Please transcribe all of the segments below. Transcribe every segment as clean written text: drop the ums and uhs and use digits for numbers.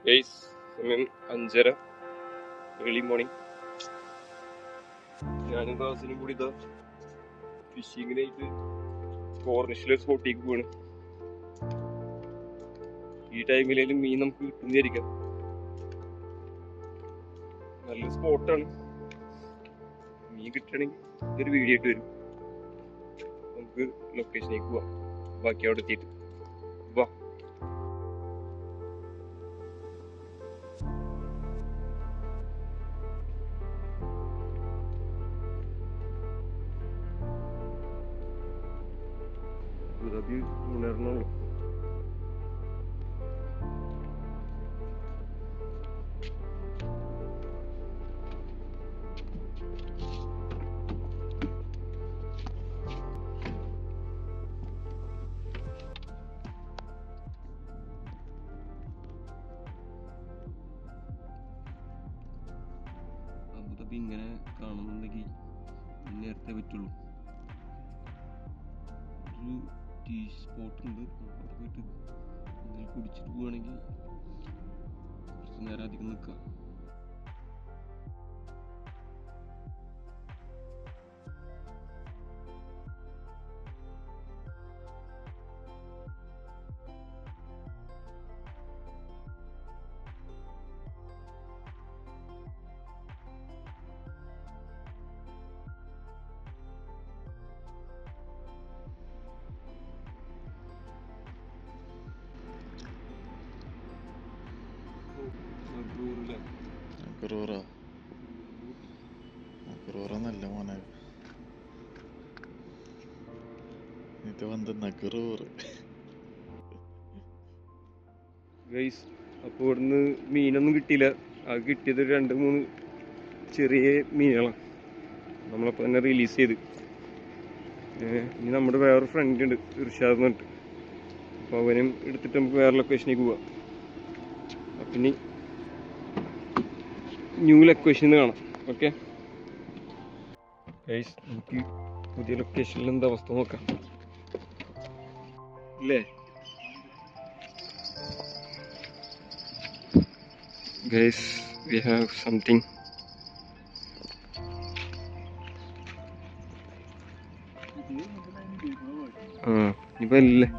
Guys സമയം 5:30 early morning. ഞാനും ക്ലാസ്സിനും കൂടി ഇതാ ഫിഷിങ്ങിനായിട്ട് കോർണിഷിലെ സ്പോട്ടിലേക്ക് പോവാണ്. ഈ ടൈമിലും മീൻ നമുക്ക് കിട്ടുന്നതായിരിക്കാം. നല്ല സ്പോട്ടാണ്. മീൻ കിട്ടണമെങ്കിൽ ഇതൊരു വീഡിയോ ആയിട്ട് വരും. നമുക്ക് ലൊക്കേഷനിലേക്ക് പോവാം. ബാക്കി അവിടെ എത്തിയിട്ട് വാ. അബുദാബി ഉണർന്നുള്ളൂ. അബുദാബി ഇങ്ങനെ കാണുന്നുണ്ടെങ്കിൽ നേരത്തെ പറ്റുള്ളൂ. ഒരു ടീ സ്പോട്ട് ഉണ്ട്, അവിടെ പോയിട്ട് എന്തെങ്കിലും കുടിച്ചിട്ട് പോവുകയാണെങ്കിൽ കുറച്ച് നേരം അധികം നിൽക്കാം. നല്ല മോനെ, ഇത് വന്ന് നഗറൂറ്. ഗൈസ്, അപ്പോൾ ഇവിടുന്ന് മീനൊന്നും കിട്ടിയില്ല. അത് കിട്ടിയത് 2-3 ചെറിയ മീനുകളാണ്. നമ്മളപ്പോൾ തന്നെ റിലീസ് ചെയ്ത്. ഇനി നമ്മുടെ വേറൊരു ഫ്രണ്ട് ഉണ്ട്, ഇർഷാദ് എന്ന് പറഞ്ഞിട്ട്. അപ്പോൾ അവനും എടുത്തിട്ട് നമുക്ക് വേറെ ലൊക്കേഷനിലേക്ക് പോവാം. അപ്പം ഇനി ന്യൂ ലൊക്കേഷനിൽ കാണാം. ഓക്കെ ഗൈസ്, നമുക്ക് പുതിയ ലൊക്കേഷനിൽ എന്താ അവസ്ഥ നോക്കാം അല്ലേ. Guys, we have something. ഇപ്പൊ അല്ലേ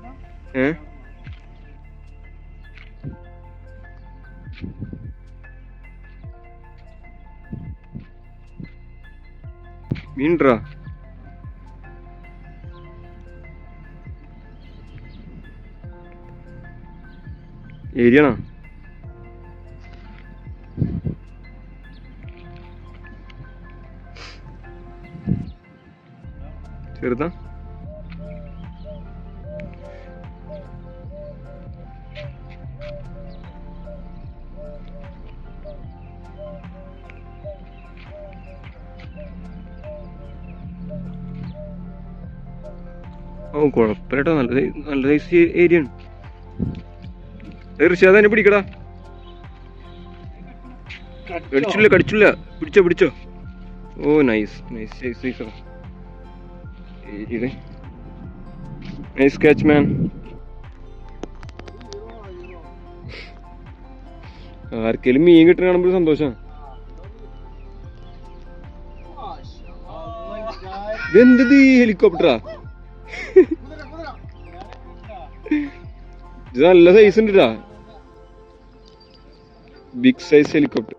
മീൻട്രാ. ഏരിയണോ ചെറുതാ? ഓ കുഴപ്പമില്ലട്ടോ, നല്ല സൈസ് ഏരിയ ആണ്. ഋഷാദ് തന്നെ പിടിക്കടാ. കടിച്ചില്ല. പിടിച്ചോ. ഓ നൈസ് സൈസ്. നൈസ് ക്യാച്ച് മാൻ. ആർക്കെങ്കിലും മീൻ കിട്ടണ കാണുമ്പോൾ സന്തോഷം. ഇതെന്തത് ഹെലികോപ്റ്ററാ? ഇത് നല്ല സൈസ് ഉണ്ട്. Big size helicopter.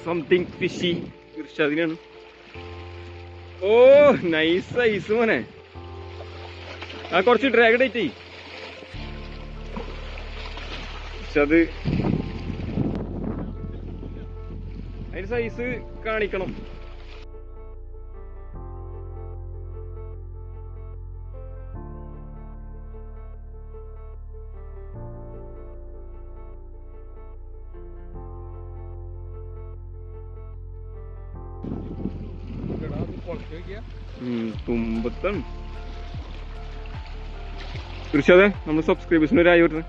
Something fishy ഇർഷാദിനാണ്. ഓ നൈസ് സൈസ് മോനെ. ആ കുറച്ച് ഡ്രാഗ് ഡേറ്റ് അത് അതിന് സൈസ് കാണിക്കണം. തുമ്പത്താണ് കൃഷി. നമ്മൾ സബ്സ്ക്രൈബേഴ്സിന് ഒരു ആയി വരുന്നത്.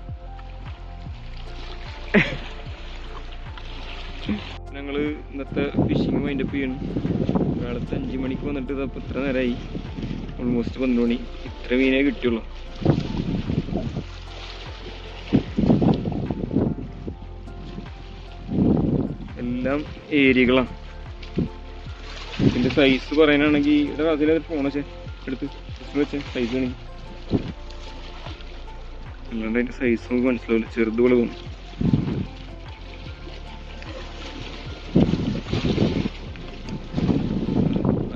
ഞങ്ങൾ ഇന്നത്തെ ഫിഷിങ് വൈൻഡപ്പ് ചെയ്യണം. കാലത്ത് 5 മണിക്ക് വന്നിട്ട് ഇതപ്പോൾ ഇത്ര നേരമായി, ഓൾമോസ്റ്റ് 12 മണി. ഇത്ര മീനേ കിട്ടിയുള്ളൂ. എല്ലാം ഏരിയകളാണ്. ഇതിൻ്റെ സൈസ് പറയാനാണെങ്കിൽ ഇവിടെ അതിൽ ഫോൺ വെച്ചേ എടുത്ത് വെച്ചേ സൈസ് ആണെങ്കിൽ അല്ലാണ്ട് അതിൻ്റെ സൈസ് നമുക്ക് മനസ്സിലാവില്ല, ചെറുതുപോലെ തോന്നും.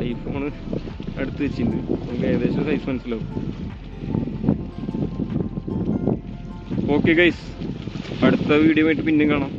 ഐഫോണ് അടുത്ത് വെച്ചിട്ടുണ്ട്, നമുക്ക് ഏകദേശം സൈസ് മനസ്സിലാവും. ഓക്കെ ഗൈസ്, അടുത്ത വീഡിയോ ആയിട്ട് പിന്നെയും കാണാം.